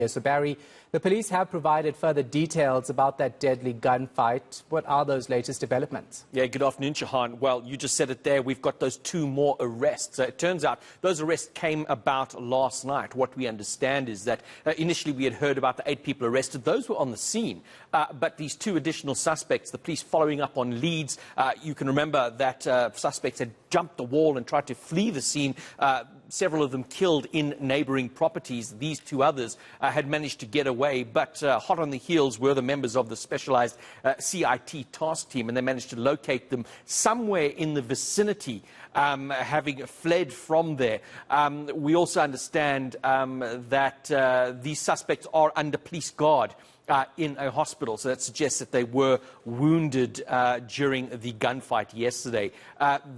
So Barry, the police have provided further details about that deadly gunfight. What are those latest developments? Yeah, good afternoon, Shahan. Well, you just said it there. We've got those 2 more arrests. It turns out those arrests came about last night. What we understand is that initially we had heard about the 8 people arrested. Those were on the scene. But these 2 additional suspects, the police following up on leads. You can remember that suspects had jumped the wall and tried to flee the scene. Several of them killed in neighbouring properties. These 2 others had managed to get away, but hot on the heels were the members of the specialised CIT task team, and they managed to locate them somewhere in the vicinity, having fled from there. We also understand that these suspects are under police guard in a hospital, so that suggests that they were wounded during the gunfight yesterday.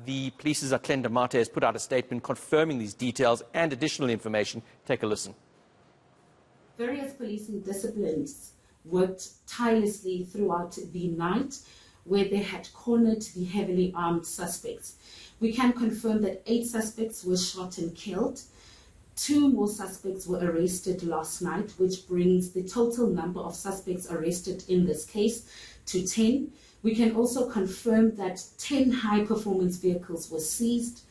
The police's Atlenda Mate has put out a statement confirming these details and additional information. Take a listen. Various policing disciplines worked tirelessly throughout the night, where they had cornered the heavily armed suspects. We can confirm that 8 suspects were shot and killed. 2 more suspects were arrested last night, which brings the total number of suspects arrested in this case to 10. We can also confirm that 10 high-performance vehicles were seized.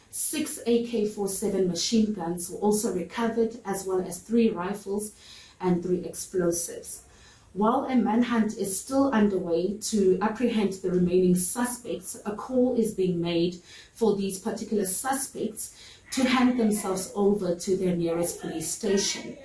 6 AK-47 machine guns were also recovered, as well as 3 rifles and 3 explosives. While a manhunt is still underway to apprehend the remaining suspects, a call is being made for these particular suspects to hand themselves over to their nearest police station.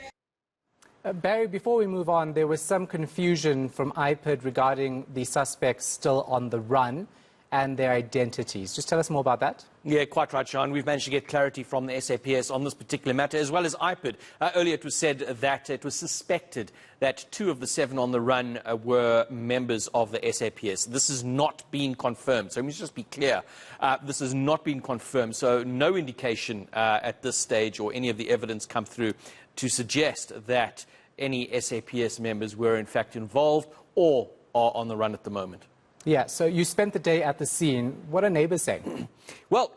Barry, before we move on, there was some confusion from IPID regarding the suspects still on the run and their identities. Just tell us more about that. Yeah, quite right, Sean. We've managed to get clarity from the SAPS on this particular matter, as well as IPID. Earlier it was said that it was suspected that 2 of the 7 on the run were members of the SAPS. This has not been confirmed, so let me just be clear. This has not been confirmed, so no indication at this stage or any of the evidence come through to suggest that any SAPS members were in fact involved or are on the run at the moment. Yeah, so you spent the day at the scene. What are neighbours saying? Well,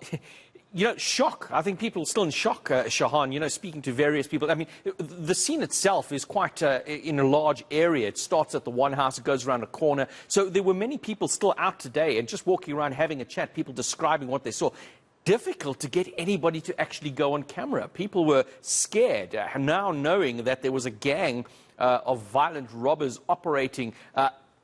you know, shock. I think people are still in shock, Shahan, you know, speaking to various people. I mean, the scene itself is quite in a large area. It starts at the one house, it goes around a corner. So there were many people still out today and just walking around having a chat, people describing what they saw. Difficult to get anybody to actually go on camera. People were scared, now knowing that there was a gang of violent robbers operating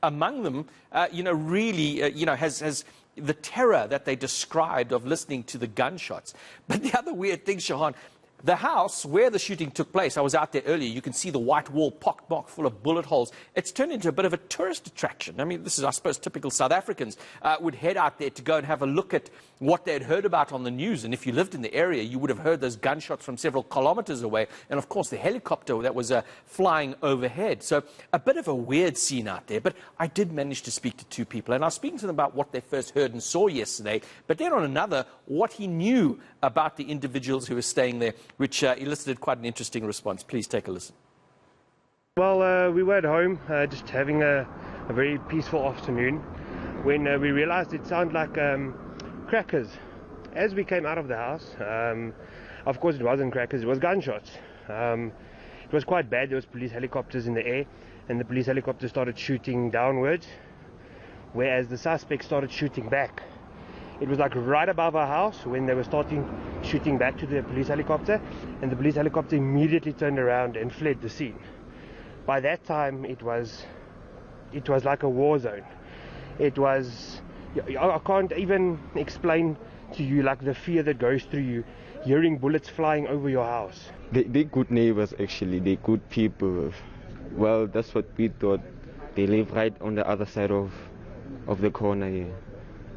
among them, you know, really, you know, has the terror that they described of listening to the gunshots. But the other weird thing, Shahan, the house where the shooting took place, I was out there earlier, you can see the white wall pockmarked full of bullet holes. It's turned into a bit of a tourist attraction. I mean, this is, I suppose, typical South Africans would head out there to go and have a look at what they'd heard about on the news. And if you lived in the area, you would have heard those gunshots from several kilometers away. And, of course, the helicopter that was flying overhead. So a bit of a weird scene out there. But I did manage to speak to 2 people. And I was speaking to them about what they first heard and saw yesterday. But then on another, what he knew about the individuals who were staying there, which elicited quite an interesting response. Please take a listen. Well, we were at home, just having a very peaceful afternoon, when we realized it sounded like crackers. As we came out of the house, of course it wasn't crackers, it was gunshots. It was quite bad. There was police helicopters in the air, and the police helicopter started shooting downwards, whereas the suspects started shooting back. It was like right above our house when they were starting shooting back to the police helicopter, and the police helicopter immediately turned around and fled the scene. By that time, it was like a war zone. It was, I can't even explain to you like the fear that goes through you, hearing bullets flying over your house. They're good neighbors, actually. They're good people. Well, that's what we thought. They live right on the other side of the corner here.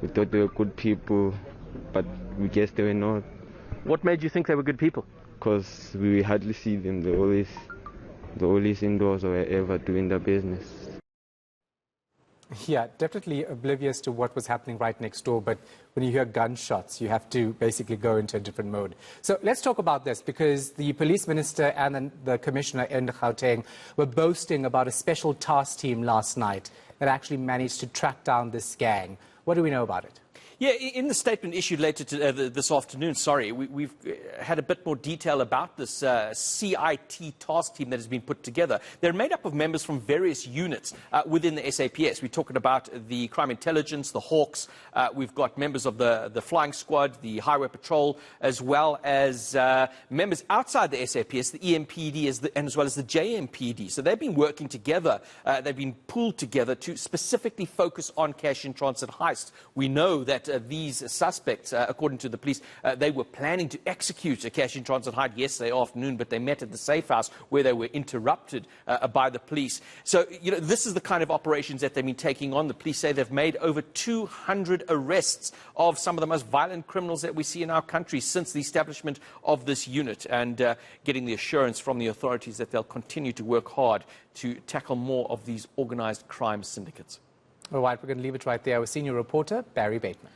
We thought they were good people, but we guess they were not. What made you think they were good people? Because we hardly see them. They're always indoors or wherever doing their business. Yeah, definitely oblivious to what was happening right next door. But when you hear gunshots, you have to basically go into a different mode. So let's talk about this, because the police minister and then the commissioner in Gauteng were boasting about a special task team last night that actually managed to track down this gang. What do we know about it? Yeah, in the statement issued later this afternoon, we've had a bit more detail about this CIT task team that has been put together. They're made up of members from various units within the SAPS. We're talking about the Crime Intelligence, the Hawks. We've got members of the Flying Squad, the Highway Patrol, as well as members outside the SAPS, the EMPD, as well as the JMPD. So they've been working together. They've been pooled together to specifically focus on cash-in-transit heists. We know that these suspects, according to the police, they were planning to execute a cash-in-transit heist yesterday afternoon, but they met at the safe house where they were interrupted by the police. So, this is the kind of operations that they've been taking on. The police say they've made over 200 arrests of some of the most violent criminals that we see in our country since the establishment of this unit, and getting the assurance from the authorities that they'll continue to work hard to tackle more of these organized crime syndicates. All right, we're going to leave it right there. Our senior reporter, Barry Bateman.